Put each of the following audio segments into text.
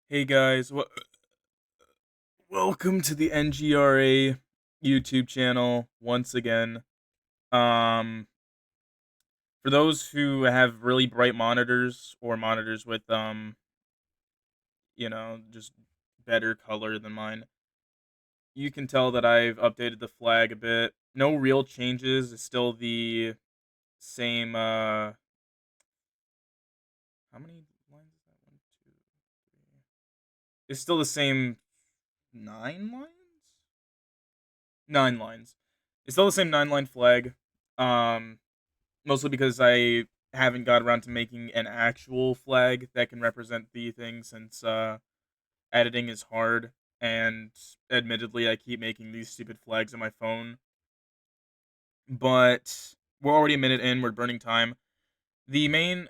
Hey guys, welcome to the NGRA YouTube channel once again. Um, for those who have really bright monitors or monitors with just better color than mine, you can tell that I've updated the flag a bit. No real changes. It's still the same. How many lines is that? One, two, three. It's still the same 9 lines. 9 lines. It's still the same 9 line flag. Um, Mostly because I haven't got around to making an actual flag that can represent the thing since editing is hard, and admittedly, I keep making these stupid flags on my phone. But we're already a minute in. We're burning time. The main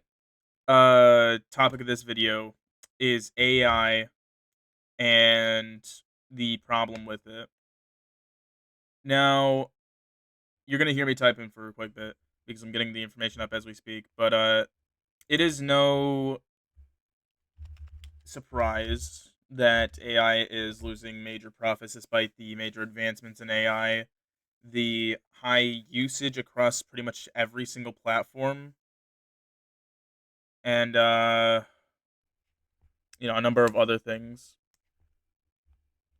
topic of this video is AI and the problem with it. Now, you're gonna hear me typing for a quick bit because I'm getting the information up as we speak. But it is no surprise that AI is losing major profits despite the major advancements in AI, the high usage across pretty much every single platform, and a number of other things.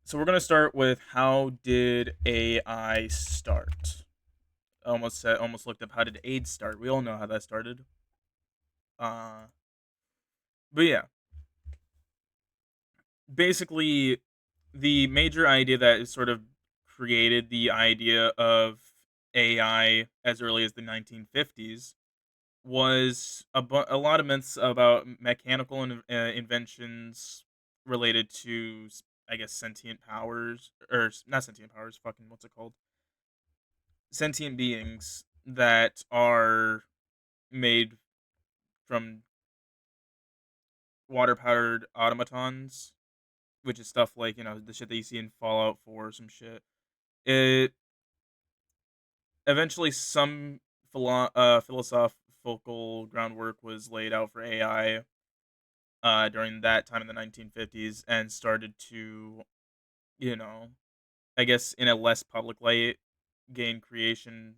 So we're gonna start with how did AI start? Almost looked up how did AIDS start. We all know how that started. Uh, but yeah, basically, the major idea that is sort of created the idea of AI as early as the 1950s was a lot of myths about mechanical inventions related to, I guess, sentient powers, or not sentient powers, fucking, what's it called? Sentient beings that are made from water powered automatons, which is stuff like, the shit that you see in Fallout 4 or some shit. It eventually some philosophical groundwork was laid out for AI during that time in the 1950s and started to, you know, I guess in a less public light, gain creation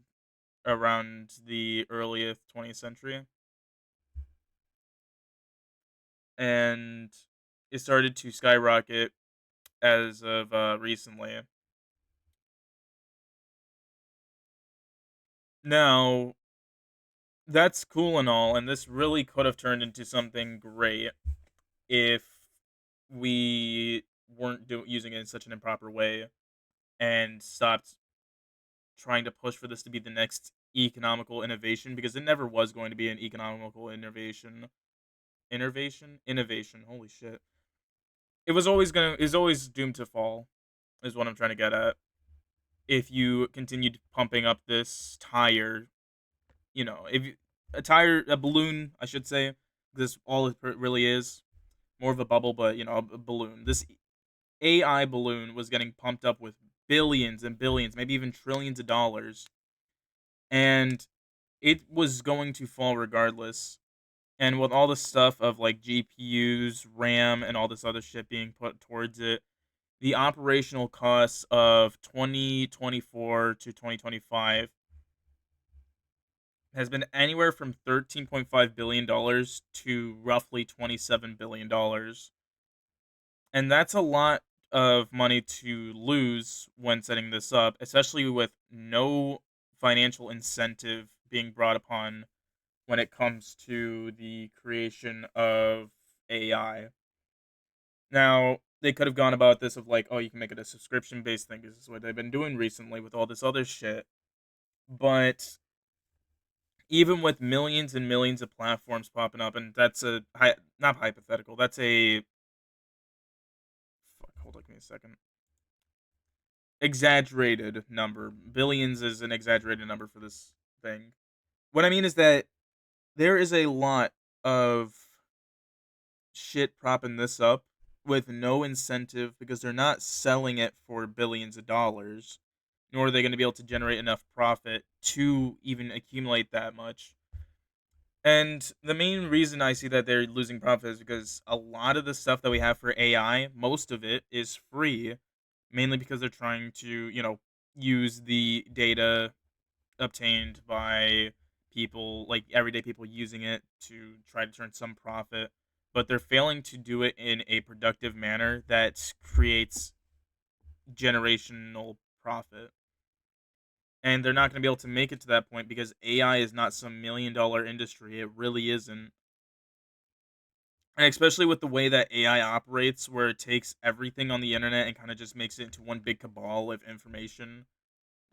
around the earliest 20th century. And it started to skyrocket as of recently. Now, that's cool and all, and this really could have turned into something great if we weren't using it in such an improper way and stopped trying to push for this to be the next economical innovation, because it never was going to be an economical innovation. Holy shit! Is always doomed to fall. Is what I'm trying to get at. If you continued pumping up this tire, if a balloon, I should say, this all it really is, more of a bubble, but a balloon. This AI balloon was getting pumped up with billions and billions, maybe even trillions of dollars, and it was going to fall regardless. And with all the stuff of like GPUs, RAM, and all this other shit being put towards it, the operational costs of 2024 to 2025 has been anywhere from $13.5 billion to roughly $27 billion. And that's a lot of money to lose when setting this up, especially with no financial incentive being brought upon when it comes to the creation of AI. Now, they could have gone about this of like, oh, you can make it a subscription based thing. This is what they've been doing recently with all this other shit. But even with millions and millions of platforms popping up, and that's not hypothetical, that's a fuck, hold on, give me a second. Exaggerated number. Billions is an exaggerated number for this thing. What I mean is that there is a lot of shit propping this up with no incentive because they're not selling it for billions of dollars, nor are they going to be able to generate enough profit to even accumulate that much. And the main reason I see that they're losing profit is because a lot of the stuff that we have for AI, most of it is free, mainly because they're trying to, use the data obtained by people, like everyday people using it to try to turn some profit, but they're failing to do it in a productive manner that creates generational profit. And they're not going to be able to make it to that point because AI is not some $1 million industry. It really isn't. And especially with the way that AI operates, where it takes everything on the internet and kind of just makes it into one big cabal of information.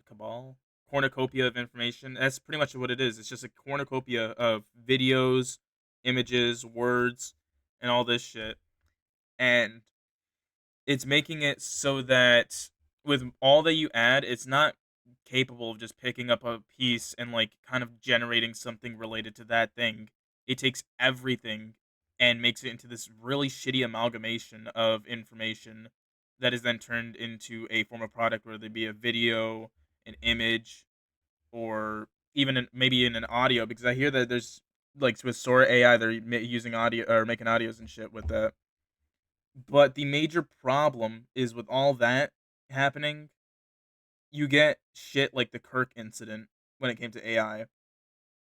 Cabal? Cornucopia of information. That's pretty much what it is. It's just a cornucopia of videos, images, words, and all this shit. And it's making it so that with all that you add, it's not capable of just picking up a piece and like kind of generating something related to that thing. It takes everything and makes it into this really shitty amalgamation of information that is then turned into a form of product, whether it be a video, an image, or even maybe in an audio. Because I hear that there's like with Sora AI, they're using audio or making audios and shit with that. But the major problem is with all that happening, you get shit like the Kirk incident when it came to AI.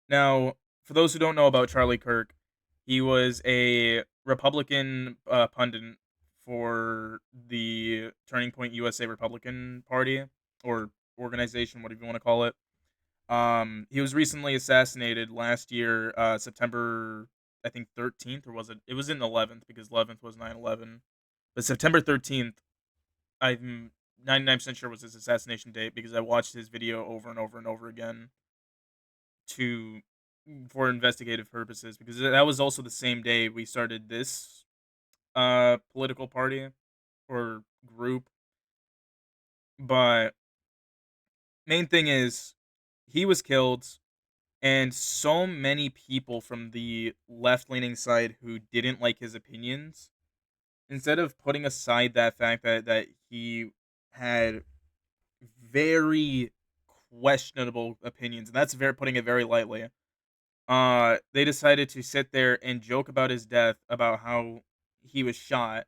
Now, for those who don't know about Charlie Kirk, he was a Republican pundit for the Turning Point USA Republican Party or organization, whatever you want to call it. He was recently assassinated last year, September, I think 13th, or was it? It was in 11th because 11th was 9/11. But September 13th, I'm 99% sure was his assassination date because I watched his video over and over and over again to for investigative purposes because that was also the same day we started this political party or group. But main thing is he was killed and so many people from the left-leaning side who didn't like his opinions, instead of putting aside that fact that he had very questionable opinions, and that's very putting it very lightly. They decided to sit there and joke about his death, about how he was shot.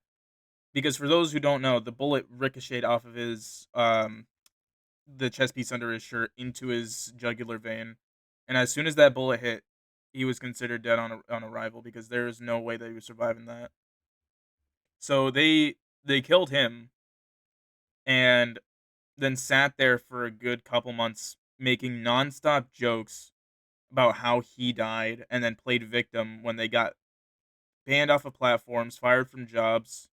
Because for those who don't know, the bullet ricocheted off of his the chest piece under his shirt into his jugular vein, and as soon as that bullet hit, he was considered dead on arrival because there is no way that he was surviving that. So they killed him and then sat there for a good couple months making nonstop jokes about how he died and then played victim when they got banned off of platforms, fired from jobs,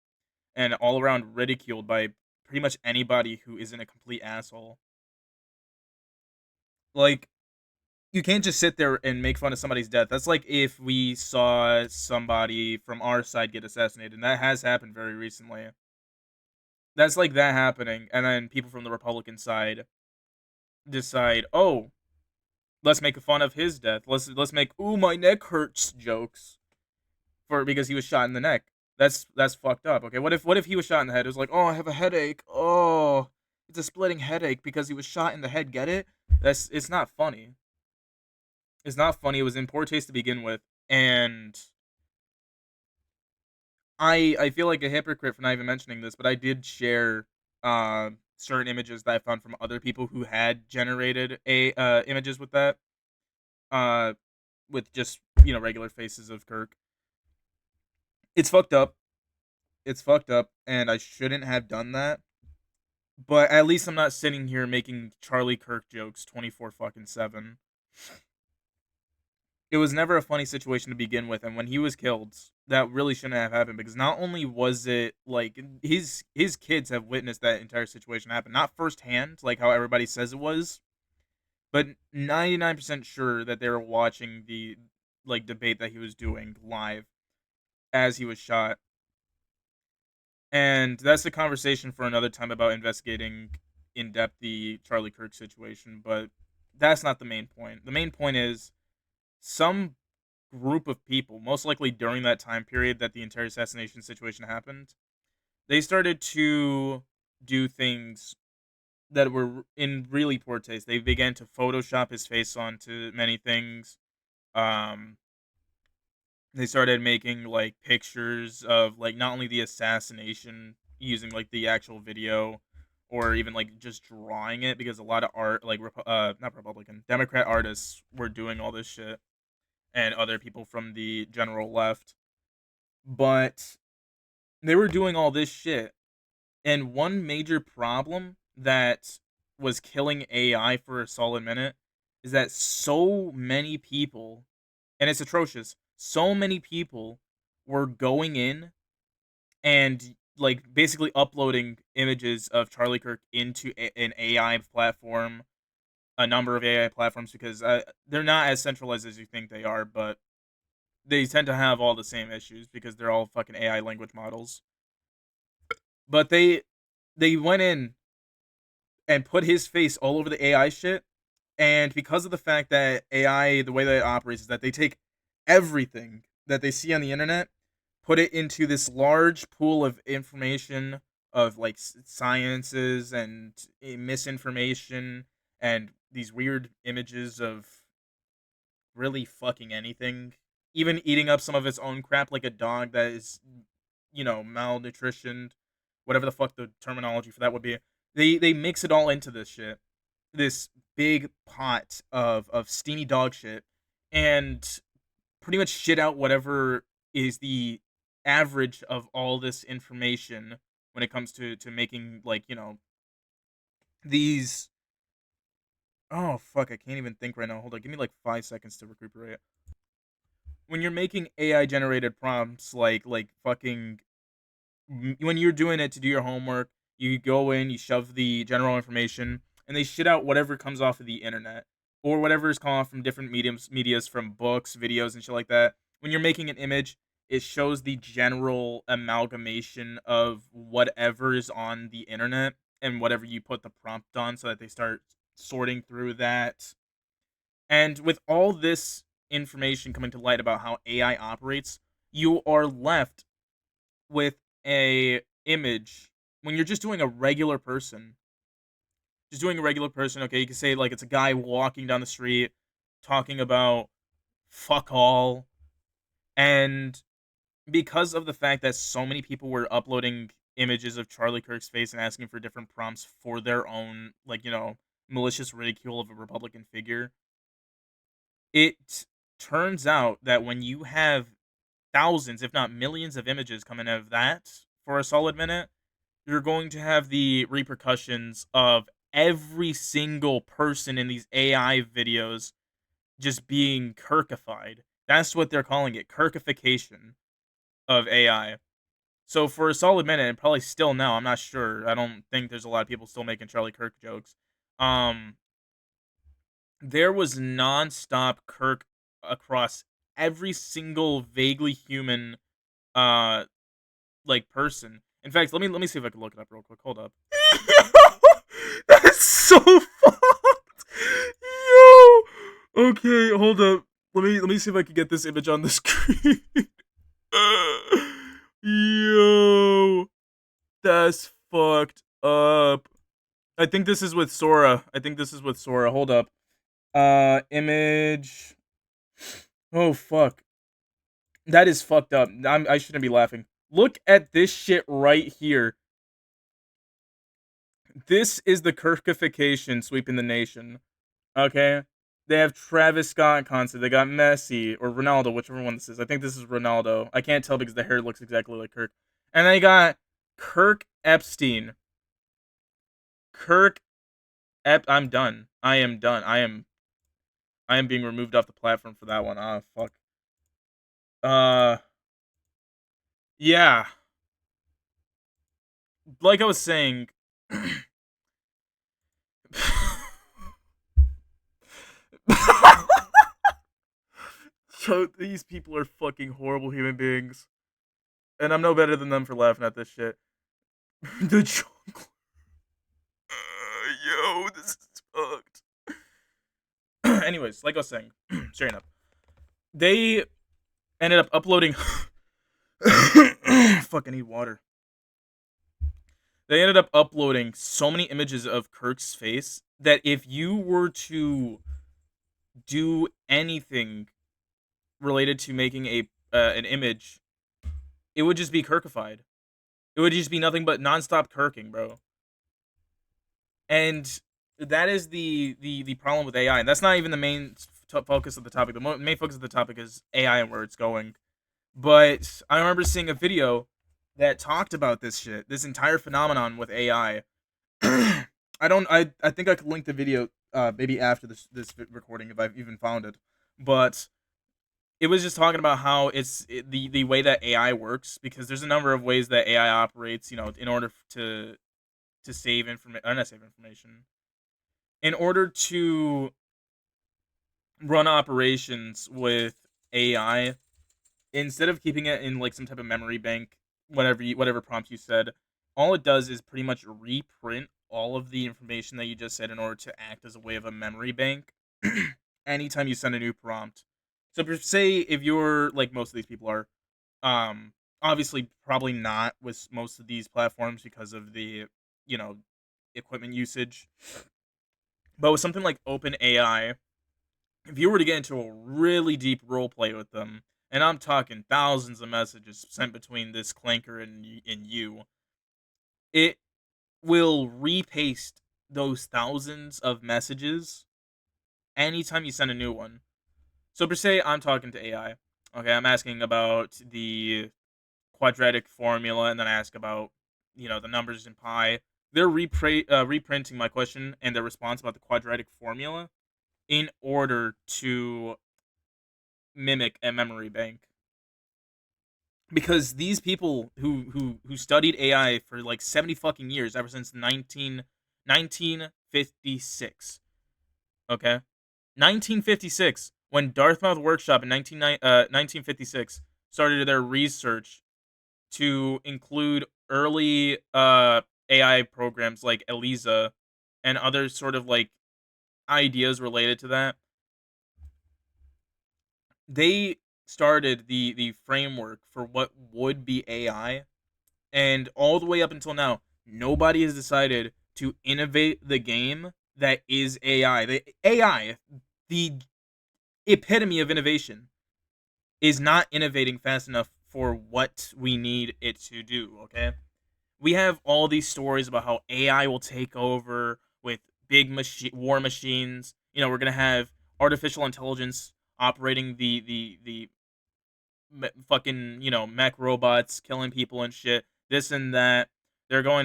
and all around ridiculed by pretty much anybody who isn't a complete asshole. Like, you can't just sit there and make fun of somebody's death. That's like if we saw somebody from our side get assassinated, and that has happened very recently. That's like that happening, and then people from the Republican side decide, oh, let's make fun of his death. Let's make "ooh my neck hurts" jokes for because he was shot in the neck. That's fucked up. Okay, what if he was shot in the head? It was like, oh, I have a headache. Oh, it's a splitting headache because he was shot in the head. Get it? It's not funny. It's not funny. It was in poor taste to begin with, and I feel like a hypocrite for not even mentioning this, but I did share certain images that I found from other people who had generated a images with that uh with just regular faces of Kirk. It's fucked up. It's fucked up, and I shouldn't have done that. But at least I'm not sitting here making Charlie Kirk jokes 24 fucking 7. It was never a funny situation to begin with, and when he was killed, that really shouldn't have happened because not only was it like his kids have witnessed that entire situation happen, not firsthand, like how everybody says it was, but 99% sure that they were watching the like debate that he was doing live as he was shot. And that's a conversation for another time about investigating in depth the Charlie Kirk situation, but that's not the main point. The main point is some group of people, most likely during that time period that the entire assassination situation happened, they started to do things that were in really poor taste. They began to Photoshop his face onto many things. They started making like pictures of like not only the assassination using like the actual video, or even like just drawing it, because a lot of art like not Republican Democrat artists were doing all this shit, and other people from the general left. But they were doing all this shit, and one major problem that was killing AI for a solid minute is that so many people, and it's atrocious, so many people were going in and like basically uploading images of Charlie Kirk into an AI platform, a number of AI platforms, because they're not as centralized as you think they are, but they tend to have all the same issues because they're all fucking AI language models. But they went in and put his face all over the AI shit. And because of the fact that AI, the way that it operates is that they take everything that they see on the internet, put it into this large pool of information of like sciences and misinformation and these weird images of really fucking anything. Even eating up some of its own crap, like a dog that is, malnutritioned, whatever the fuck the terminology for that would be. They mix it all into this shit, this big pot of steamy dog shit, and pretty much shit out whatever is the average of all this information when it comes to making like these. Oh fuck, I can't even think right now. Hold on, give me like 5 seconds to recuperate. When you're making AI generated prompts, like fucking when you're doing it to do your homework, you go in, you shove the general information, and they shit out whatever comes off of the internet, or whatever is coming off from different medias, from books, videos, and shit like that. When you're making an image, it shows the general amalgamation of whatever is on the internet and whatever you put the prompt on, so that they start sorting through that. And with all this information coming to light about how AI operates, you are left with a image when you're just doing a regular person. Just doing a regular person, okay, you can say like it's a guy walking down the street talking about fuck all. And because of the fact that so many people were uploading images of Charlie Kirk's face and asking for different prompts for their own, like, malicious ridicule of a Republican figure, it turns out that when you have thousands, if not millions, of images coming out of that for a solid minute, you're going to have the repercussions of every single person in these AI videos just being Kirkified. That's what they're calling it, Kirkification of AI. So for a solid minute, and probably still now, I'm not sure. I don't think there's a lot of people still making Charlie Kirk jokes. Um, there was nonstop Kirk across every single vaguely human uh like person. In fact, let me see if I can look it up real quick. Hold up. That's so fucked. Yo. Okay, hold up. Let me see if I can get this image on the screen. Yo. That's fucked up. I think this is with Sora. Hold up. Image. Oh fuck. That is fucked up. I shouldn't be laughing. Look at this shit right here. This is the Kirkification sweeping the nation. Okay? They have Travis Scott concert. They got Messi or Ronaldo, whichever one this is. I think this is Ronaldo. I can't tell because the hair looks exactly like Kirk. And they got Kirk Epstein. Kirk I'm done. I am done. I am being removed off the platform for that one. Ah, fuck. Uh yeah. Like I was saying, so these people are fucking horrible human beings, and I'm no better than them for laughing at this shit. The chocolate. Yo, this is fucked. Anyways, like I was saying, straight up, they ended up uploading. Fucking need water. They ended up uploading so many images of Kirk's face that if you were to do anything related to making a an image, it would just be Kirkified. It would just be nothing but nonstop kirking, bro. And that is the problem with AI, and that's not even the main focus of the topic. The main focus of the topic is AI and where it's going. But I remember seeing a video that talked about this shit, this entire phenomenon with AI. I don't. I think I could link the video maybe after this recording if I've even found it. But it was just talking about how the way that AI works, because there's a number of ways that AI operates. In order to save information, not save information, in order to run operations with AI, instead of keeping it in like some type of memory bank, whatever prompt you said, all it does is pretty much reprint all of the information that you just said in order to act as a way of a memory bank anytime you send a new prompt. So say if you're like most of these people are, obviously probably not with most of these platforms because of the, you know, equipment usage. But with something like OpenAI, if you were to get into a really deep role play with them, and I'm talking thousands of messages sent between this clanker and you, it will repaste those thousands of messages anytime you send a new one. So per se, I'm talking to AI. Okay, I'm asking about the quadratic formula, and then I ask about, the numbers in pi. They're reprinting my question and their response about the quadratic formula in order to mimic a memory bank, because these people who studied AI for like 70 fucking years, ever since 1956, okay, 1956, when Darthmouth Workshop in 1956 started their research to include early AI programs like Eliza and other sort of like ideas related to that. They started the framework for what would be AI, and all the way up until now, nobody has decided to innovate the game that is AI. The AI, the epitome of innovation, is not innovating fast enough for what we need it to do. Okay, we have all these stories about how AI will take over with big war machines. We're gonna have artificial intelligence operating the fucking mech robots killing people and shit. This and that. They're going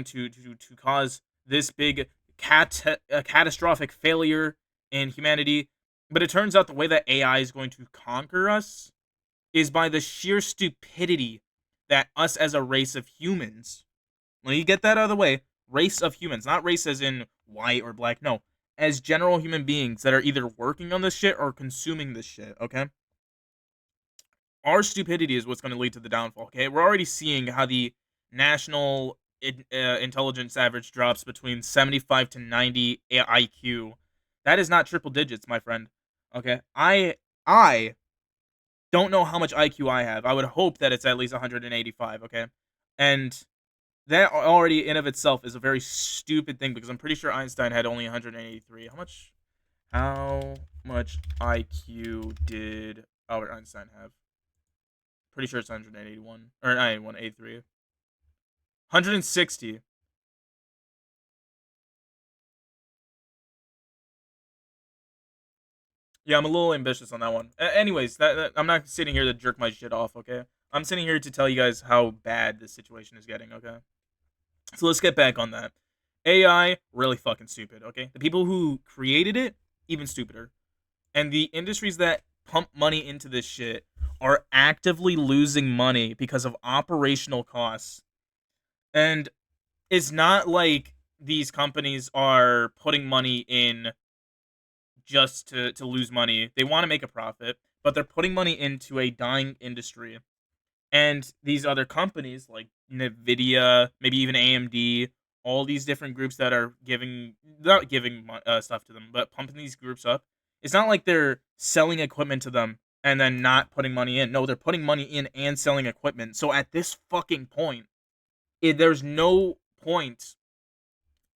to cause this big catastrophic failure in humanity. But it turns out the way that AI is going to conquer us is by the sheer stupidity that us as a race of humans. Let me get that out of the way. Race of humans, not race as in white or black. No, as general human beings that are either working on this shit or consuming this shit. Okay, our stupidity is what's going to lead to the downfall. Okay, we're already seeing how the national intelligence average drops between 75 to 90 IQ. That is not triple digits, my friend. Okay, I don't know how much IQ I have. I would hope that it's at least 185. Okay, and that already in of itself is a very stupid thing, because I'm pretty sure Einstein had only 183. How much IQ did Albert Einstein have? Pretty sure it's 181 or 183. 160. Yeah, I'm a little ambitious on that one. Anyways, I'm not sitting here to jerk my shit off, okay? I'm sitting here to tell you guys how bad this situation is getting, okay? So let's get back on that. AI, really fucking stupid, okay? The people who created it, even stupider. And the industries that pump money into this shit are actively losing money because of operational costs. And it's not like these companies are putting money in just to lose money. They want to make a profit, but they're putting money into a dying industry. And these other companies like Nvidia, maybe even AMD, all these different groups that are not giving stuff to them, but pumping these groups up. It's not like they're selling equipment to them and then not putting money in. No, they're putting money in and selling equipment. So at this fucking point, there's no point.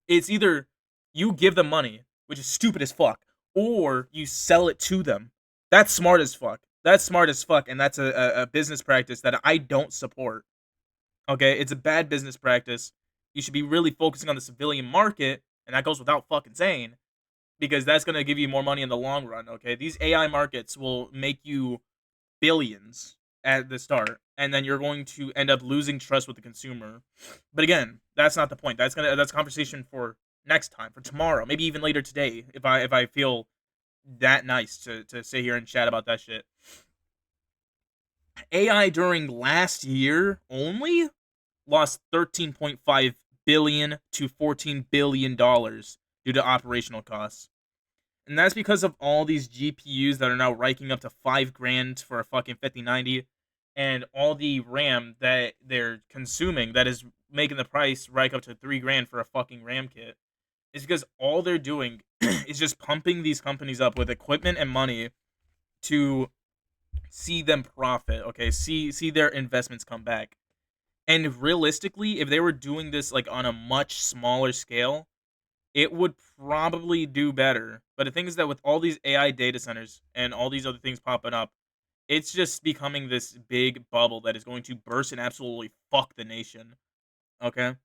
It's either you give them money, which is stupid as fuck, or you sell it to them. That's smart as fuck. That's smart as fuck, and that's a business practice that I don't support. Okay, it's a bad business practice. You should be really focusing on the civilian market, and that goes without fucking saying, because that's gonna give you more money in the long run. Okay, these AI markets will make you billions at the start, and then you're going to end up losing trust with the consumer. But again, that's not the point. That's a conversation for next time, for tomorrow, maybe even later today, if I feel that nice to sit here and chat about that shit. AI during last year only lost 13.5 billion to 14 billion dollars due to operational costs. And that's because of all these GPUs that are now raking up to 5 grand for a fucking 5090, and all the RAM that they're consuming that is making the price rake up to 3 grand for a fucking RAM kit. It's because all they're doing is just pumping these companies up with equipment and money to see them profit, okay? See their investments come back. And realistically, if they were doing this like on a much smaller scale, it would probably do better. But the thing is that with all these AI data centers and all these other things popping up, it's just becoming this big bubble that is going to burst and absolutely fuck the nation. Okay?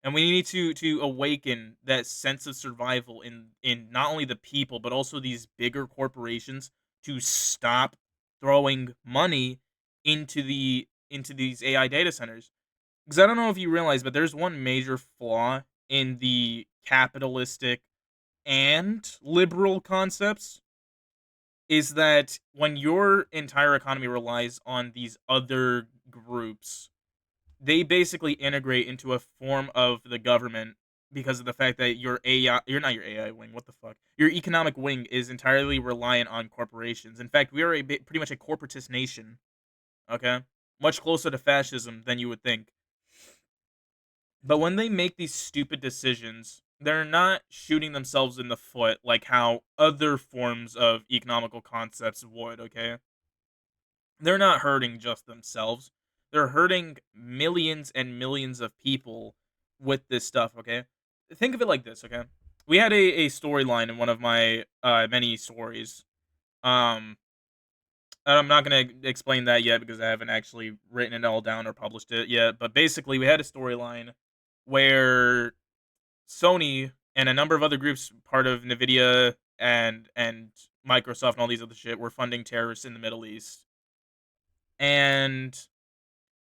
And we need to awaken that sense of survival in not only the people but also these bigger corporations to stop throwing money into these AI data centers. Because I don't know if you realize, but there's one major flaw in the capitalistic and liberal concepts, is that when your entire economy relies on these other groups, they basically integrate into a form of the government because of the fact that your AI, you're not your AI wing, what the fuck? Your economic wing is entirely reliant on corporations. In fact, we are pretty much a corporatist nation, okay? Much closer to fascism than you would think. But when they make these stupid decisions, they're not shooting themselves in the foot like how other forms of economical concepts would, okay? They're not hurting just themselves. They're hurting millions and millions of people with this stuff, okay? Think of it like this, okay? We had a storyline in one of my many stories. Um and I'm not gonna explain that yet because I haven't actually written it all down or published it yet. But basically, we had a storyline where Sony and a number of other groups, part of Nvidia and Microsoft and all these other shit, were funding terrorists in the Middle East, and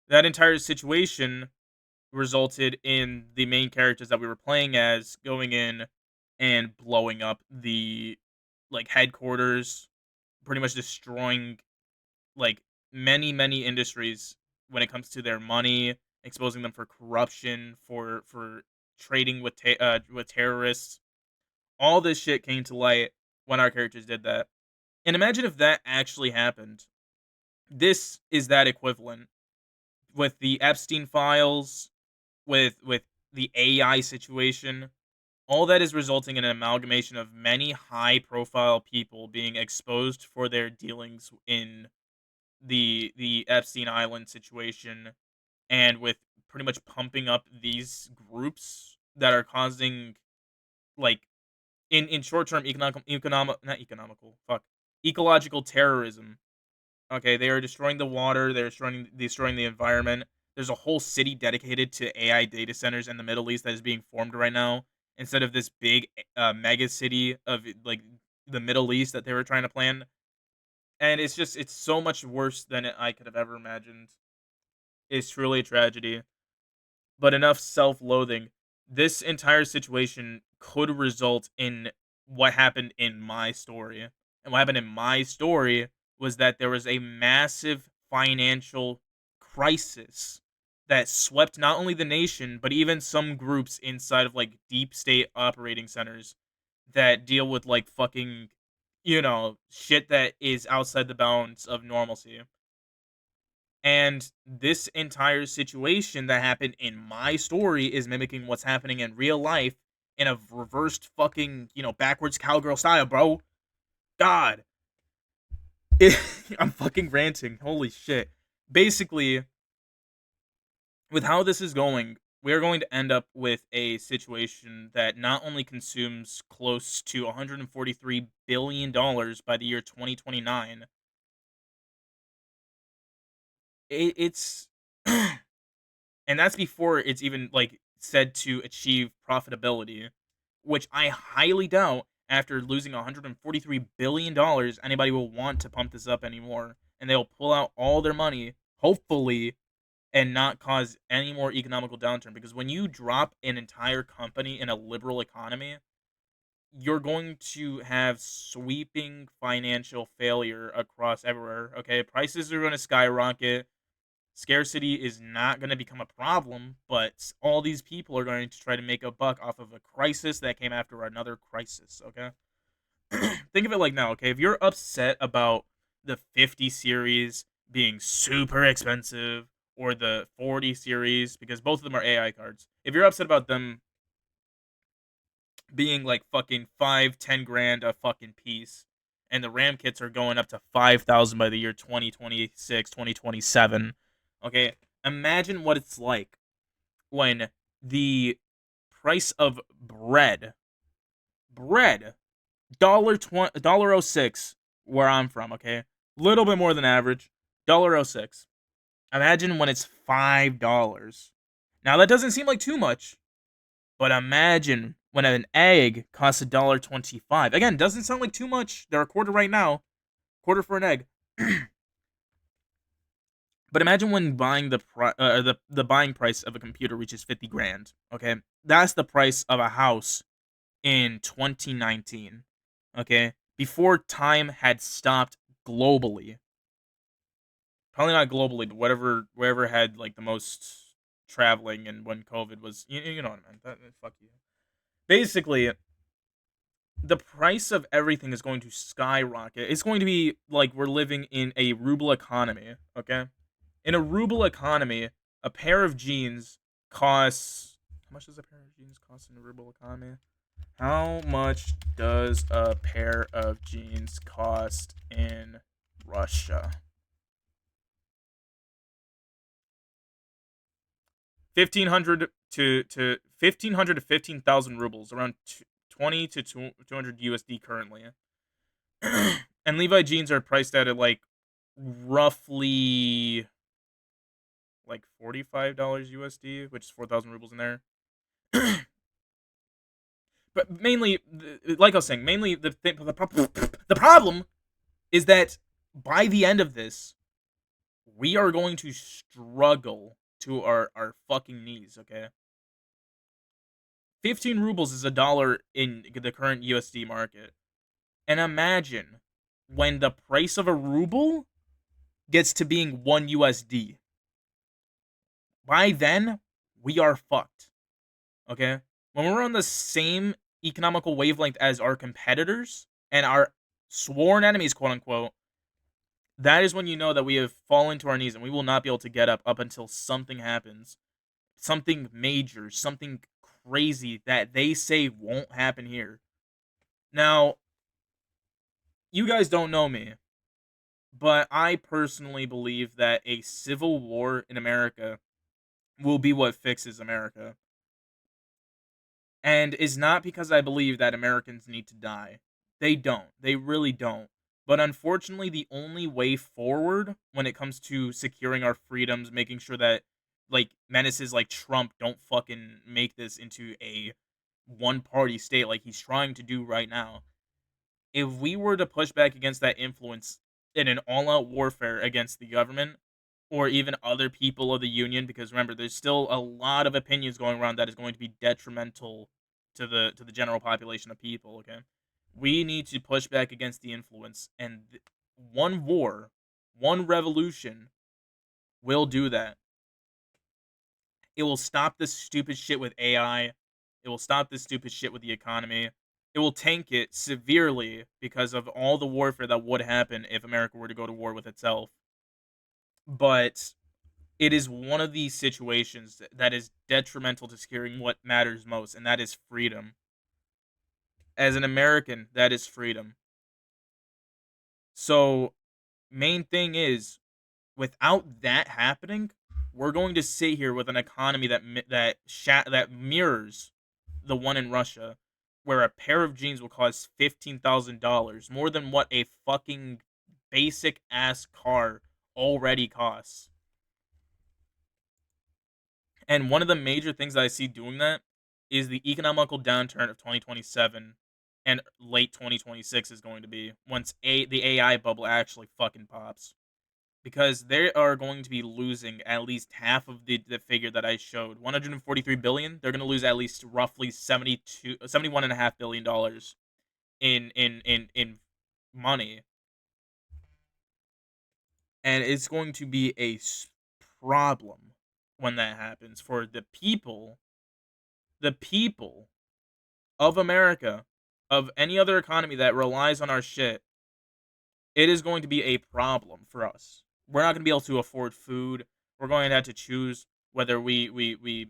that entire situation resulted in the main characters that we were playing as going in and blowing up the like headquarters, pretty much destroying like many industries when it comes to their money, exposing them for corruption, for trading with terrorists. All this shit came to light when our characters did that. And imagine if that actually happened. This is that equivalent with the Epstein files, with the AI situation. All that is resulting in an amalgamation of many high profile people being exposed for their dealings in the Epstein Island situation, and with pretty much pumping up these groups that are causing like in short term economic not economical fuck ecological terrorism. Okay, they are destroying the water, they're destroying the environment. There's a whole city dedicated to AI data centers in the Middle East that is being formed right now, instead of this big mega city of like the Middle East that they were trying to plan. And it's so much worse than I could have ever imagined. It's truly a tragedy. But enough self-loathing. This entire situation could result in what happened in my story. And what happened in my story was that there was a massive financial crisis that swept not only the nation, but even some groups inside of like deep state operating centers that deal with like fucking, shit that is outside the bounds of normalcy. And this entire situation that happened in my story is mimicking what's happening in real life in a reversed fucking, backwards cowgirl style, bro. God. I'm fucking ranting. Holy shit. Basically, with how this is going, we are going to end up with a situation that not only consumes close to $143 billion by the year 2029, it's and that's before it's even like said to achieve profitability, which I highly doubt after losing $143 billion anybody will want to pump this up anymore, and they'll pull out all their money, hopefully, and not cause any more economical downturn. Because when you drop an entire company in a liberal economy, you're going to have sweeping financial failure across everywhere. Okay, prices are going to skyrocket. Scarcity is not going to become a problem, but all these people are going to try to make a buck off of a crisis that came after another crisis. Okay, think of it like now. Okay, if you're upset about the 50 series being super expensive or the 40 series, because both of them are AI cards, if you're upset about them being like fucking 5-10 grand a fucking piece, and the RAM kits are going up to 5,000 by the year 2026, 2027. Okay, imagine what it's like when the price of bread, dollar 06 where I'm from. Okay, little bit more than average, dollar 06. Imagine when it's $5. Now that doesn't seem like too much, but imagine when an egg costs $1.25. Again, doesn't sound like too much. They're a quarter right now, quarter for an egg. But imagine when buying the buying price of a computer reaches 50 grand. Okay, that's the price of a house in 2019. Okay, before time had stopped globally. Probably not globally, but wherever had like the most traveling, and when COVID was, you know what I mean. Fuck you. Basically, the price of everything is going to skyrocket. It's going to be like we're living in a ruble economy, okay? In a ruble economy, a pair of jeans costs. How much does a pair of jeans cost in a ruble economy? How much does a pair of jeans cost in Russia? 1,500 to 1,500 to 15,000 rubles, around 20 to 200 USD currently. And Levi jeans are priced at like roughly like $45 USD, which is 4,000 rubles in there. But mainly, like I was saying, mainly the problem is that by the end of this, we are going to struggle to our fucking knees. Okay, 15 rubles is a dollar in the current USD market, and imagine when the price of a ruble gets to being 1 USD. By then, we are fucked. Okay? When we're on the same economical wavelength as our competitors and our sworn enemies, quote unquote, that is when you know that we have fallen to our knees and we will not be able to get up until something happens. Something major, something crazy that they say won't happen here. Now, you guys don't know me, but I personally believe that a civil war in America will be what fixes America. And is not because I believe that Americans need to die. They don't. They really don't. But unfortunately, the only way forward when it comes to securing our freedoms, making sure that like menaces like Trump don't fucking make this into a one party state like he's trying to do right now. If we were to push back against that influence in an all out warfare against the government or even other people of the union, because remember, there's still a lot of opinions going around that is going to be detrimental to the general population of people. Okay, we need to push back against the influence, and one war, one revolution will do that. It will stop this stupid shit with AI. It will stop this stupid shit with the economy. It will tank it severely because of all the warfare that would happen if America were to go to war with itself. But it is one of these situations that is detrimental to securing what matters most, and that is freedom. As an American, that is freedom. So, main thing is, without that happening, we're going to sit here with an economy that mirrors the one in Russia, where a pair of jeans will cost $15,000, more than what a fucking basic ass car already costs. And one of the major things that I see doing that is the economical downturn of 2027 and late 2026 is going to be once the AI bubble actually fucking pops. Because they are going to be losing at least half of the figure that I showed. 143 billion, they're going to lose at least roughly 71.5 billion dollars in money. And it's going to be a problem when that happens for the people of America, of any other economy that relies on our shit. It is going to be a problem for us. We're not going to be able to afford food. We're going to have to choose whether we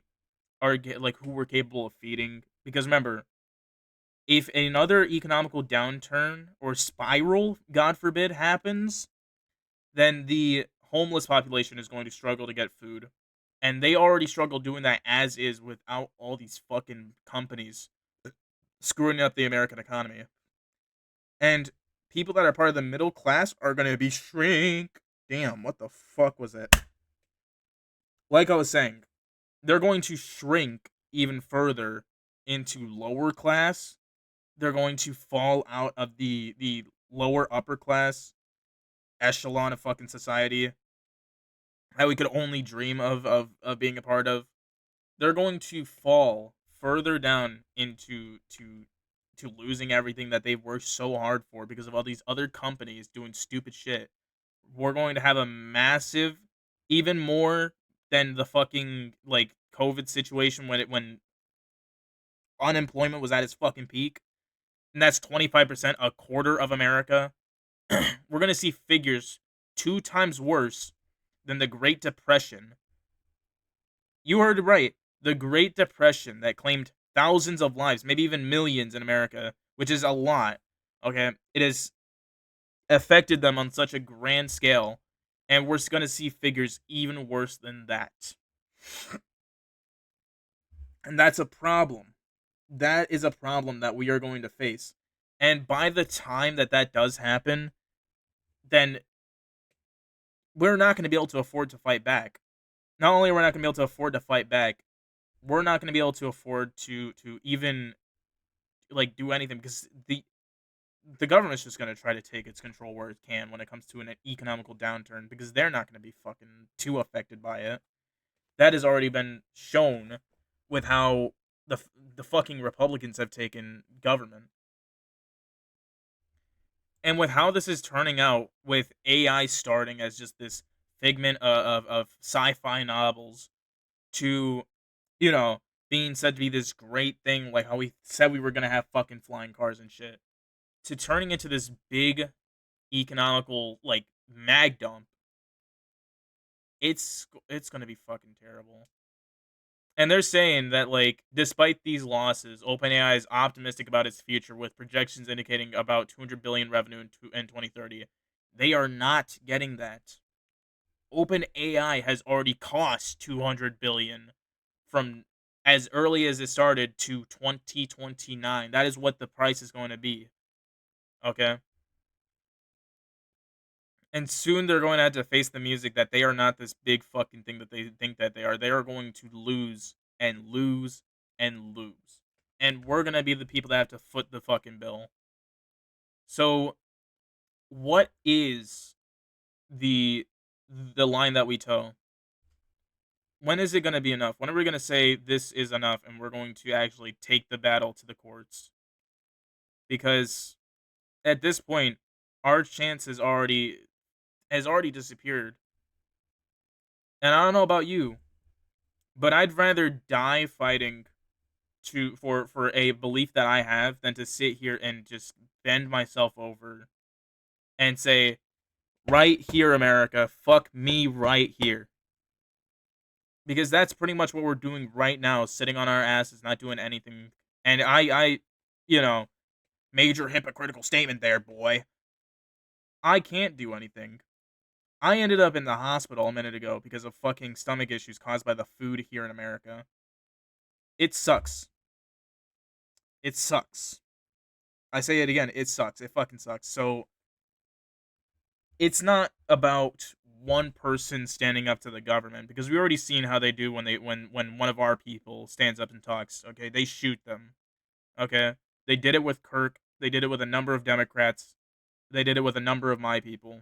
are like who we're capable of feeding. Because remember, if another economical downturn or spiral, God forbid, happens, then the homeless population is going to struggle to get food. And they already struggle doing that as is without all these fucking companies screwing up the American economy. And people that are part of the middle class are going to be shrink. Damn, what the fuck was that? Like I was saying, they're going to shrink even further into lower class. They're going to fall out of the lower upper class echelon of fucking society that we could only dream of being a part of. They're going to fall further down into to losing everything that they've worked so hard for because of all these other companies doing stupid shit. We're going to have a massive, even more than the fucking like COVID situation when unemployment was at its fucking peak, and that's 25%, a quarter of America. We're gonna see figures 2 times worse than the Great Depression. You heard it right. The Great Depression that claimed thousands of lives, maybe even millions in America, which is a lot. Okay, it has affected them on such a grand scale, and we're going to see figures even worse than that. And that's a problem. That is a problem that we are going to face. And by the time that that does happen, then we're not going to be able to afford to fight back. Not only are we not going to be able to afford to fight back, we're not going to be able to afford to even like do anything because the government's just going to try to take its control where it can when it comes to an economical downturn because they're not going to be fucking too affected by it. That has already been shown with how the fucking Republicans have taken government. And with how this is turning out, with AI starting as just this figment of sci-fi novels to, you know, being said to be this great thing, like how we said we were gonna have fucking flying cars and shit, to turning into this big economical like mag dump, it's gonna be fucking terrible. And they're saying that, like, despite these losses, OpenAI is optimistic about its future, with projections indicating about 200 billion revenue in 2030. They are not getting that. OpenAI has already cost 200 billion from as early as it started to 2029. That is what the price is going to be. Okay? And soon they're going to have to face the music that they are not this big fucking thing that they think that they are. They are going to lose and lose and lose. And we're going to be the people that have to foot the fucking bill. So, what is the the line that we toe? When is it going to be enough? When are we going to say this is enough and we're going to actually take the battle to the courts? Because at this point, our chance has already disappeared. And I don't know about you, but I'd rather die fighting for a belief that I have than to sit here and just bend myself over and say, right here, America, fuck me right here. Because that's pretty much what we're doing right now, sitting on our asses, not doing anything. And you know, major hypocritical statement there, boy. I can't do anything. I ended up in the hospital a minute ago because of fucking stomach issues caused by the food here in America. It sucks. It sucks. I say it again, it sucks. It fucking sucks. So it's not about one person standing up to the government, because we already seen how they do when when one of our people stands up and talks. Okay, they shoot them. Okay, they did it with Kirk. They did it with a number of Democrats. They did it with a number of my people.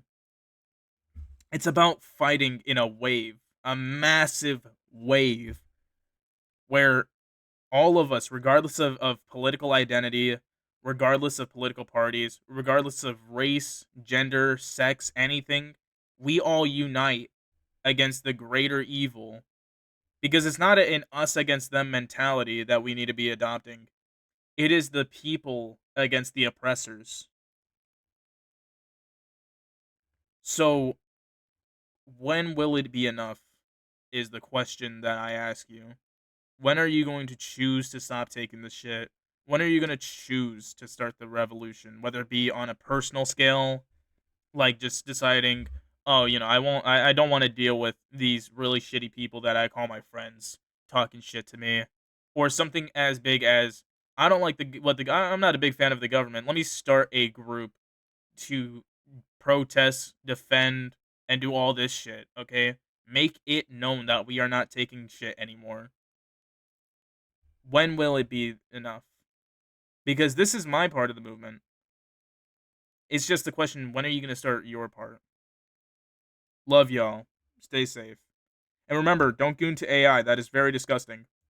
It's about fighting in a wave, a massive wave, where all of us, regardless of political identity, regardless of political parties, regardless of race, gender, sex, anything, we all unite against the greater evil, because it's not an us against them mentality that we need to be adopting. It is the people against the oppressors. So, when will it be enough is the question that I ask you. When are you going to choose to stop taking the shit? When are you going to choose to start the revolution? Whether it be on a personal scale, like just deciding, oh, I don't want to deal with these really shitty people that I call my friends talking shit to me, or something as big as, I don't like I'm not a big fan of the government. Let me start a group to protest, defend, and do all this shit. Okay, make it known that we are not taking shit anymore. When will it be enough? Because this is my part of the movement. It's just the question, when are you going to start your part? Love y'all. Stay safe. And remember, don't goon to AI. That is very disgusting.